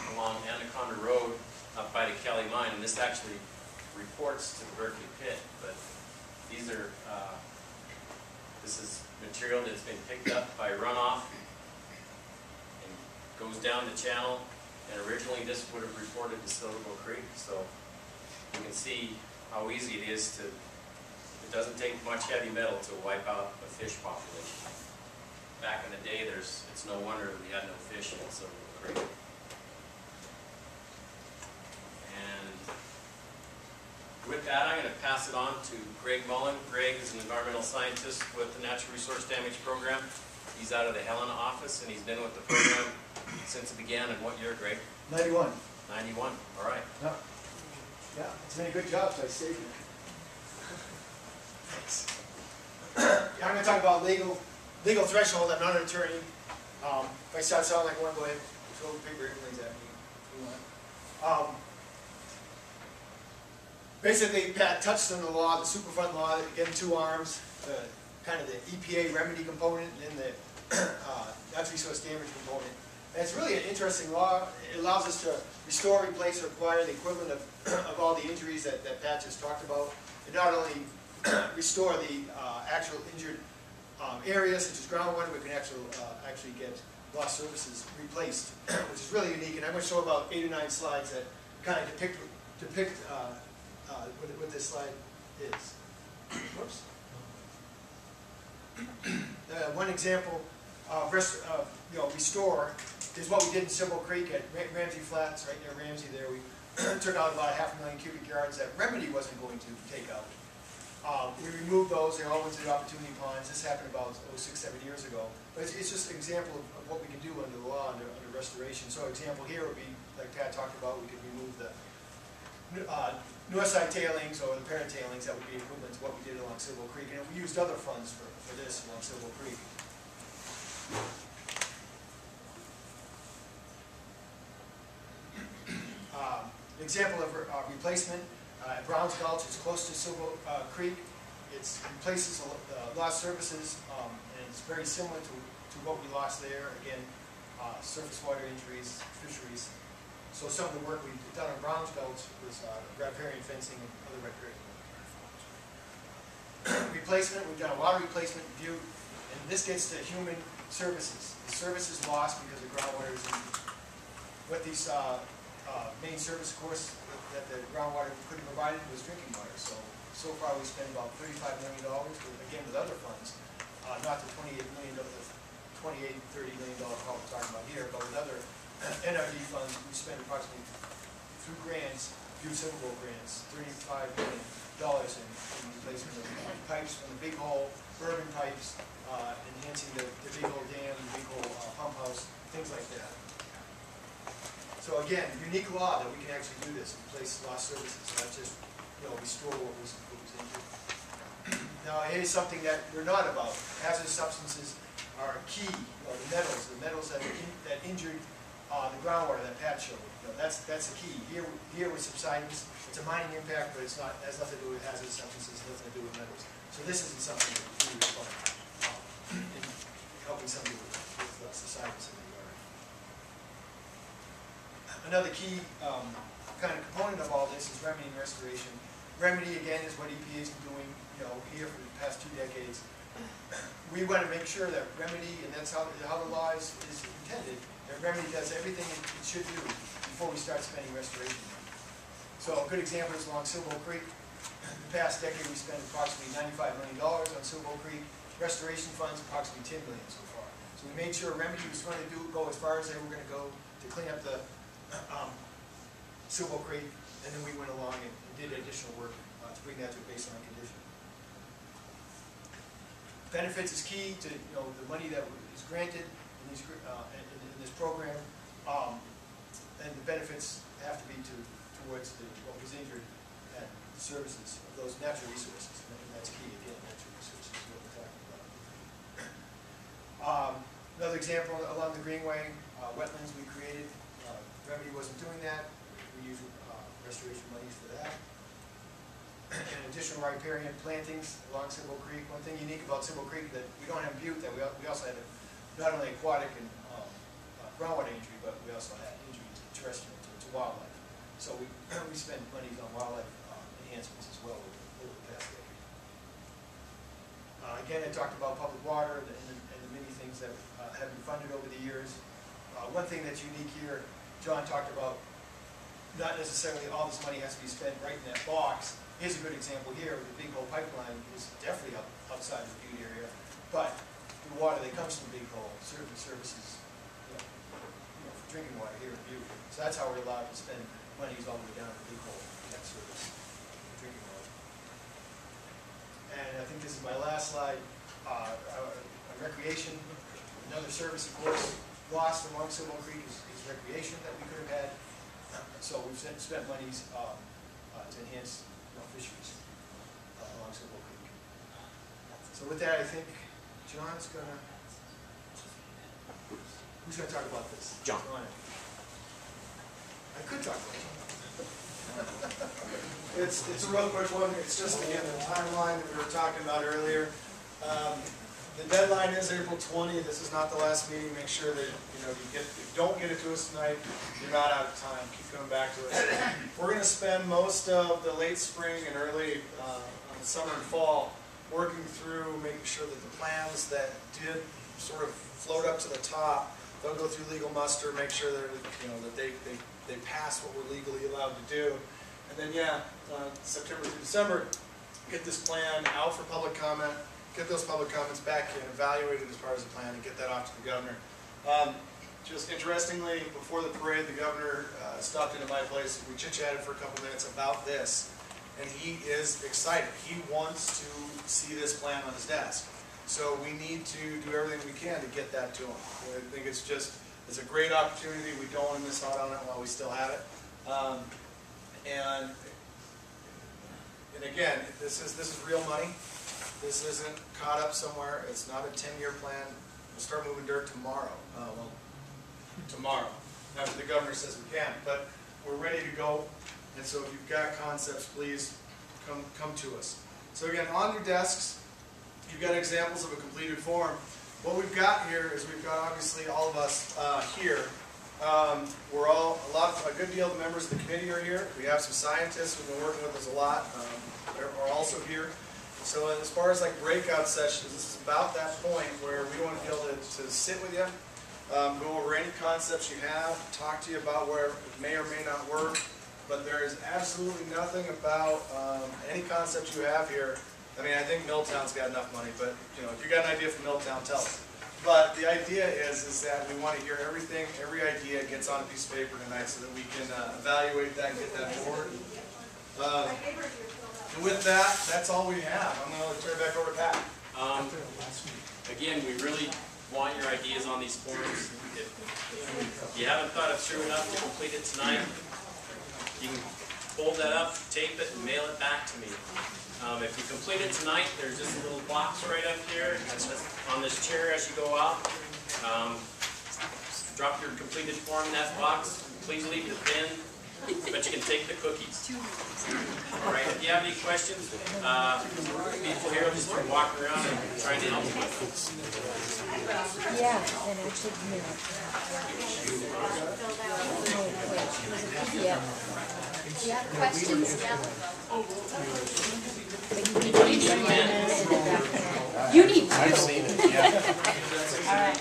along Anaconda Road up by the Kelly Mine, and this actually reports to the Berkeley pit, but these are, this is material that's been picked up by runoff and goes down the channel, and originally this would have reported to Silverbow Creek, so you can see how easy it is to, it doesn't take much heavy metal to wipe out a fish population. Back in the day, it's no wonder we had no fish in Silverbow Creek. With that, I'm going to pass it on to Greg Mullen. Greg is an environmental scientist with the Natural Resource Damage Program. He's out of the Helena office, and he's been with the program since it began. In what year, Greg? 91. 91. All right. Yeah, it's been a good job, so I saved it. Thanks. I'm going to talk about legal threshold. I'm not an attorney. If I start sounding like one, go ahead. Throw the paper airplanes at me if you want. Basically, Pat touched on the law, the Superfund law, again, two arms, kind of the EPA remedy component and then the natural resource damage component. And it's really an interesting law. It allows us to restore, replace, or acquire the equivalent of all the injuries that Pat just talked about. It not only restore the actual injured areas, such as groundwater, we can actually get lost services replaced, which is really unique. And I'm going to show about 8 or 9 slides that kind of depict what this slide is. Whoops. One example of restore is what we did in Silverbow Creek at Ramsey Flats, right near Ramsey there. We took out about 500,000 cubic yards that Remedy wasn't going to take out. We removed those. They all went to the opportunity ponds. This happened about 6-7 years ago. But it's just an example of what we can do under the law, under restoration. So an example here would be, like Pat talked about, we could remove the north side tailings or the parent tailings. That would be equivalent to what we did along Silverbow Creek. And we used other funds for this along Silverbow Creek. Example of replacement at Browns Gulch. It's close to Silverbow Creek. It replaces lost services, and it's very similar to what we lost there. Again, surface water injuries, fisheries. So some of the work we've done on Browns Gulch was riparian fencing and other riparian replacement. We've done a water replacement review, and this gets to human services. The service is lost because the groundwater is injured. What these main service, of course, that the groundwater couldn't provide was drinking water. So far we spent about $35 million, again with other funds, not the $28 million, $30 million call we're talking about here, but with other NRD funds, we spent approximately through grants, few Silverbow grants, $35 million in replacement of pipes from the Big Hole, urban pipes, enhancing the Big Hole Dam, the Big Hole pump house, things like that. So again, unique law that we can actually do this, replace lost services, not just restore what was injured. Now here's something that we're not about. Hazardous substances are key. The metals that injured the groundwater that Pat showed. That's the key. Here with subsidence, it's a mining impact, but it's not has nothing to do with hazardous substances, nothing to do with metals. So this isn't something that we respond in helping somebody with subsidence in the yard. Another key kind of component of all this is remedy and restoration. Remedy, again, is what EPA has been doing here for the past 2 decades. We want to make sure that remedy, and that's how the law is intended, that remedy does everything it should do before we start spending restoration money. So a good example is along Silverbow Creek. The past decade we spent approximately $95 million on Silverbow Creek. Restoration funds approximately $10 million so far. So we made sure remedy was going to go as far as they were going to go to clean up the Silverbow Creek, and then we went along and did additional work to bring that to a baseline condition. Benefits is key to the money that is granted in this program, and the benefits have to be towards what was injured at the services of those natural resources, and that's key again. Natural resources is what we're talking about. Another example along the Greenway, wetlands we created. Remedy wasn't doing that. We used restoration monies for that. And additional riparian plantings along Silverbow Creek. One thing unique about Silverbow Creek that we don't have butte, that we also had not only aquatic and groundwater injury, but we also had injuries terrestrial, to wildlife. So we spend monies on wildlife enhancements as well over the past decade. Again, I talked about public water and the many things that have been funded over the years. One thing that's unique here, John talked about, not necessarily all this money has to be spent right in that box. Here's a good example here. The Big Hole pipeline is definitely outside the Butte area, but the water that comes from Big Hole certainly services, for drinking water here in Butte. So that's how we're allowed to spend monies all the way down to Big Hole for that service, for drinking water. And I think this is my last slide. Recreation, another service, of course, lost along Silver Creek is recreation that we could have had. So we've spent monies to enhance fisheries along Silver Creek. So with that, I think John's going to... Who's going to talk about this? John. I could talk about it. It's a real quick one. It's just, again, the timeline that we were talking about earlier. The deadline is April 20. This is not the last meeting. Make sure that if you don't get it to us tonight, you're not out of time. Keep coming back to us. We're going to spend most of the late spring and early summer and fall working through making sure that the plans that did sort of float up to the top, they'll go through legal muster, make sure that that they pass what we're legally allowed to do, and then September through December, get this plan out for public comment. Get those public comments back in, evaluated as part of the plan, and get that off to the governor. Just interestingly, before the parade, the governor stopped into my place. We chit-chatted for a couple minutes about this, and he is excited. He wants to see this plan on his desk. So we need to do everything we can to get that to him. I think it's a great opportunity. We don't want to miss out on it while we still have it. And again, this is real money. This isn't caught up somewhere. It's not a 10-year plan. We'll start moving dirt tomorrow. Tomorrow, after the governor says we can. But we're ready to go. And so if you've got concepts, please come to us. So again, on your desks, you've got examples of a completed form. What we've got here is we've got obviously all of us here. We're all a good deal of the members of the committee are here. We have some scientists who've been working with us a lot. Are also here. So as far as like breakout sessions, this is about that point where we want to be able to sit with you, go over any concepts you have, talk to you about where it may or may not work. But there is absolutely nothing about any concept you have here. I mean, I think Milltown's got enough money, but if you got an idea from Milltown, tell us. But the idea is that we want to hear everything, every idea gets on a piece of paper tonight so that we can evaluate that and get that forward. And with that, that's all we have. I'm going to turn it back over to Pat. Again, we really want your ideas on these forms. If you haven't thought it through enough to complete it tonight, you can fold that up, tape it, and mail it back to me. If you complete it tonight, there's just a little box right up here on this chair as you go out. Drop your completed form in that box. Please leave the pen, but you can take the cookies. All right, if you have any questions, people here just are walking around and trying to help you with them. Yeah, and actually, yeah. Do you have questions? You need two. I've seen it, yeah. All right.